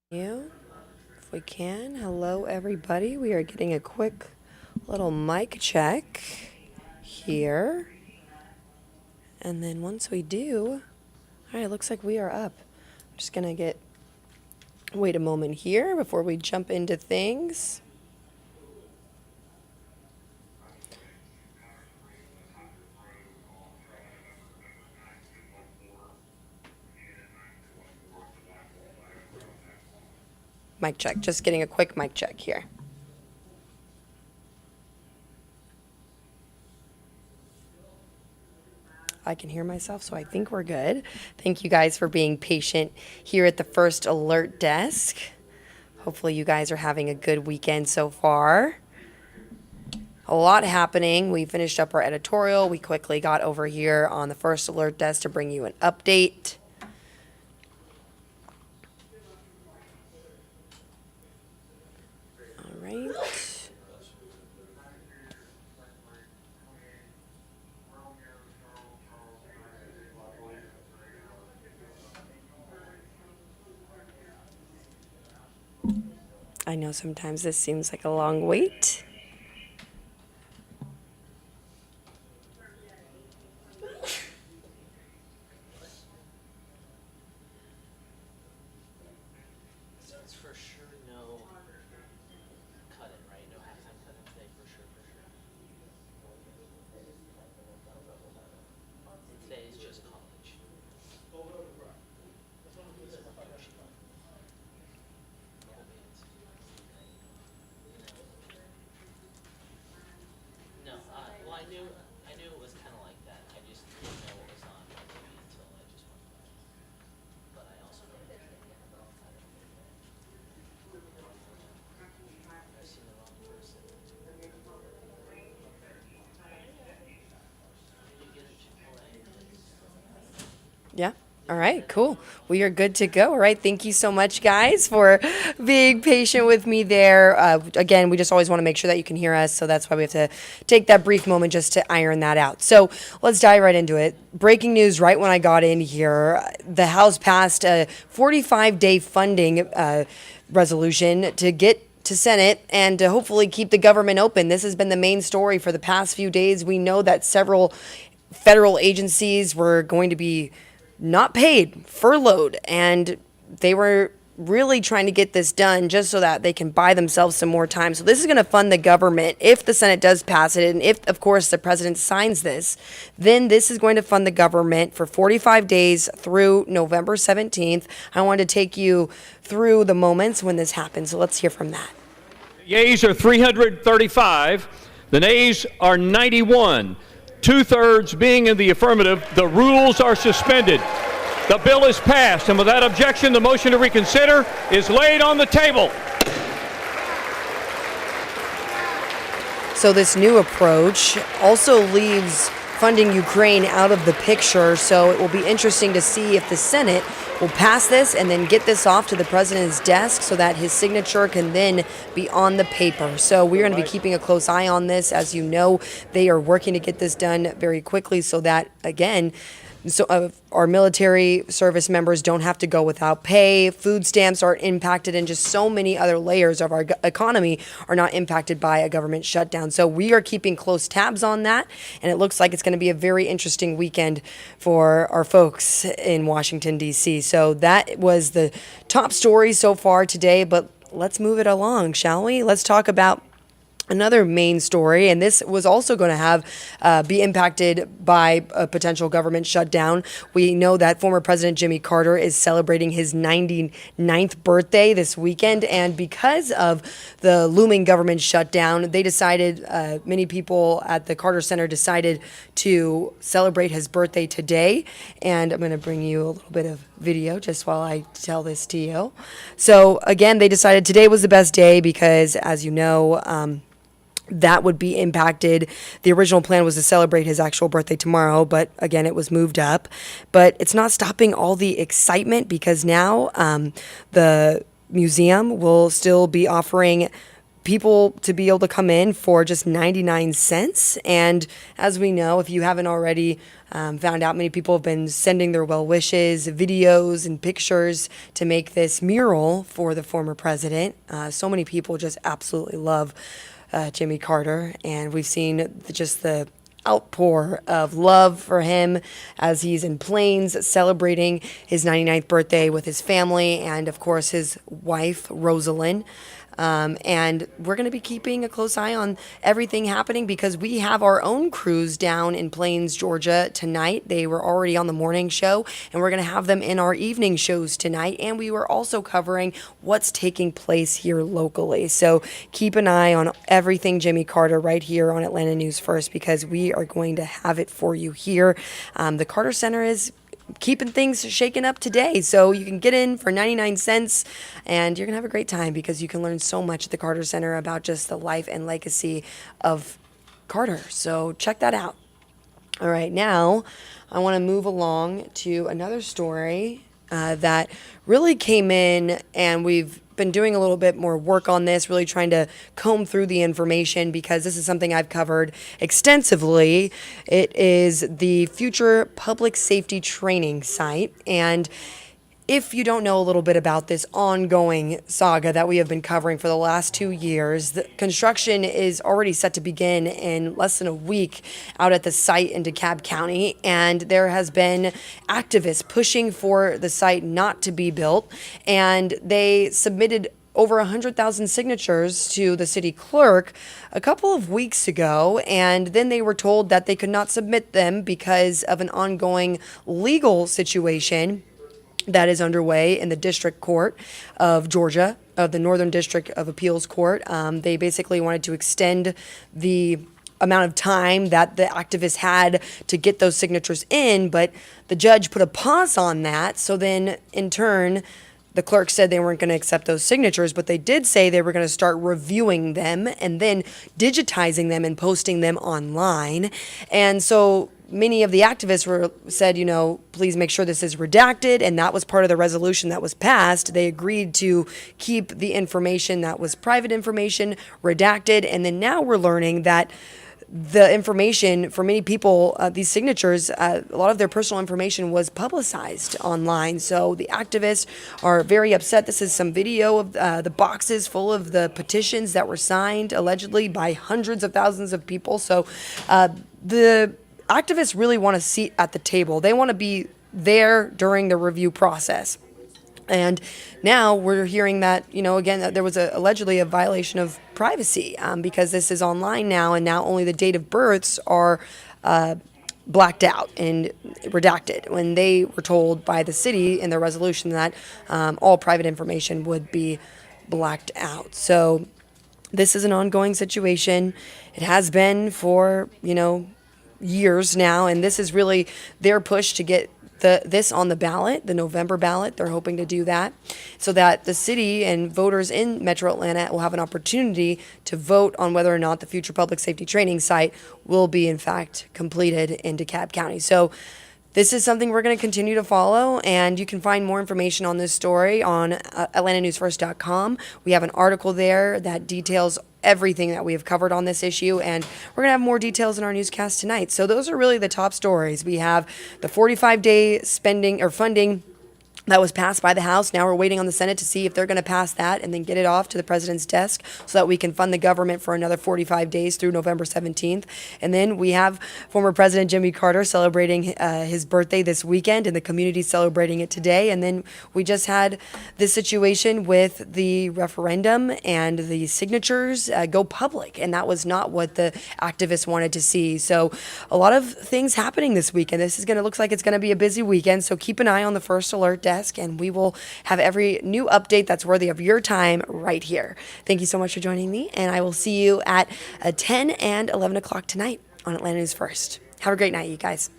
You, if we can. Hello, everybody. We are getting a quick little mic check here. And then once we do, all right, looks like we are up. I'm just going to wait a moment here before we jump into things. Mic check, just getting a quick mic check here. I can hear myself, so I think we're good. Thank you guys for being patient here at the First Alert Desk. Hopefully you guys are having a good weekend so far. A lot happening. We finished up our editorial. We quickly got over here on the First Alert Desk to bring you an update. All right. I know sometimes this seems like a long wait. It's for sure no cut it, right? No halftime cut it today, for sure, for sure. Today is just college. No, well, I knew it was kind of like that. I just didn't know what was on my TV until I just went by. But I also know that I've seen the wrong person. Did you get a Chick-fil-A? Yeah. All right, cool. We are good to go. All right, thank you so much, guys, for being patient with me there. Again, we just always want to make sure that you can hear us, so that's why we have to take that brief moment just to iron that out. So let's dive right into it. Breaking news right when I got in here. The House passed a 45-day funding resolution to get to Senate and to hopefully keep the government open. This has been the main story for the past few days. We know that several federal agencies were going to be not paid, furloughed, and they were really trying to get this done just so that they can buy themselves some more time. So this is going to fund the government if the Senate does pass it, and if, of course, the president signs this, then this is going to fund the government for 45 days through November 17th. I wanted to take you through the moments when this happened, so let's hear from that. Yeas are 335. The nays are 91. Two-thirds being in the affirmative, the rules are suspended. The bill is passed, and without objection, the motion to reconsider is laid on the table. So this new approach also leaves funding Ukraine out of the picture, so it will be interesting to see if the Senate will pass this and then get this off to the president's desk so that his signature can then be on the paper. So we're going to be keeping a close eye on this. As you know, they are working to get this done very quickly so that, again, our military service members don't have to go without pay. Food stamps aren't impacted, and just so many other layers of our economy are not impacted by a government shutdown. So we are keeping close tabs on that, and it looks like it's going to be a very interesting weekend for our folks in Washington, D.C. So that was the top story so far today, but let's move it along, shall we? Let's talk about another main story, and this was also going to be impacted by a potential government shutdown. We know that former President Jimmy Carter is celebrating his 99th birthday this weekend, and because of the looming government shutdown, they decided, many people at the Carter Center decided to celebrate his birthday today, and I'm going to bring you a little bit of video just while I tell this to you. So again, they decided today was the best day because, as you know, that would be impacted. The original plan was to celebrate his actual birthday tomorrow, but again, it was moved up. But it's not stopping all the excitement because now the museum will still be offering people to be able to come in for just 99 cents. And as we know, if you haven't already found out, many people have been sending their well wishes, videos, and pictures to make this mural for the former president. So many people just absolutely love Jimmy Carter, and we've seen just the outpour of love for him as he's in Plains celebrating his 99th birthday with his family and, of course, his wife, Rosalind. And we're going to be keeping a close eye on everything happening because we have our own crews down in Plains, Georgia tonight. They were already on the morning show, and we're going to have them in our evening shows tonight. And we were also covering what's taking place here locally. So keep an eye on everything Jimmy Carter right here on Atlanta News First because we are going to have it for you here. The Carter Center is keeping things shaken up today. So you can get in for 99 cents and you're going to have a great time because you can learn so much at the Carter Center about just the life and legacy of Carter. So check that out. All right, now I want to move along to another story that really came in, and we've been doing a little bit more work on this, really trying to comb through the information because this is something I've covered extensively. It is the Future Public Safety Training Site, and if you don't know a little bit about this ongoing saga that we have been covering for the last 2 years, the construction is already set to begin in less than a week out at the site in DeKalb County. And there has been activists pushing for the site not to be built. And they submitted over 100,000 signatures to the city clerk a couple of weeks ago, and then they were told that they could not submit them because of an ongoing legal situation that is underway in the District Court of Georgia, of the Northern District of Appeals Court. They basically wanted to extend the amount of time that the activists had to get those signatures in, but the judge put a pause on that. So then, in turn, the clerk said they weren't going to accept those signatures, but they did say they were going to start reviewing them and then digitizing them and posting them online. And so many of the activists said, please make sure this is redacted, and that was part of the resolution that was passed. They agreed to keep the information that was private information redacted, and then now we're learning that the information for many people, these signatures, a lot of their personal information was publicized online. So the activists are very upset. This is some video of the boxes full of the petitions that were signed allegedly by hundreds of thousands of people. So the activists really want a seat at the table. They want to be there during the review process. And now we're hearing that, again, that there was allegedly a violation of privacy because this is online now, and now only the date of births are blacked out and redacted when they were told by the city in their resolution that all private information would be blacked out. So this is an ongoing situation. It has been for, years now, and this is really their push to get this on the ballot, the November ballot. They're hoping to do that so that the city and voters in Metro Atlanta will have an opportunity to vote on whether or not the future public safety training site will be in fact completed in DeKalb County. So this is something we're going to continue to follow, and you can find more information on this story on AtlantaNewsFirst.com. We have an article there that details everything that we have covered on this issue, and we're going to have more details in our newscast tonight. So those are really the top stories. We have the 45-day spending or funding that was passed by the House. Now we're waiting on the Senate to see if they're going to pass that and then get it off to the president's desk so that we can fund the government for another 45 days through November 17th. And then we have former President Jimmy Carter celebrating his birthday this weekend, and the community celebrating it today. And then we just had this situation with the referendum and the signatures go public, and that was not what the activists wanted to see. So a lot of things happening this weekend. Looks like it's going to be a busy weekend, so keep an eye on the First Alert desk, and we will have every new update that's worthy of your time right here. Thank you so much for joining me, and I will see you at 10 and 11 o'clock tonight on Atlanta News First. Have a great night, you guys.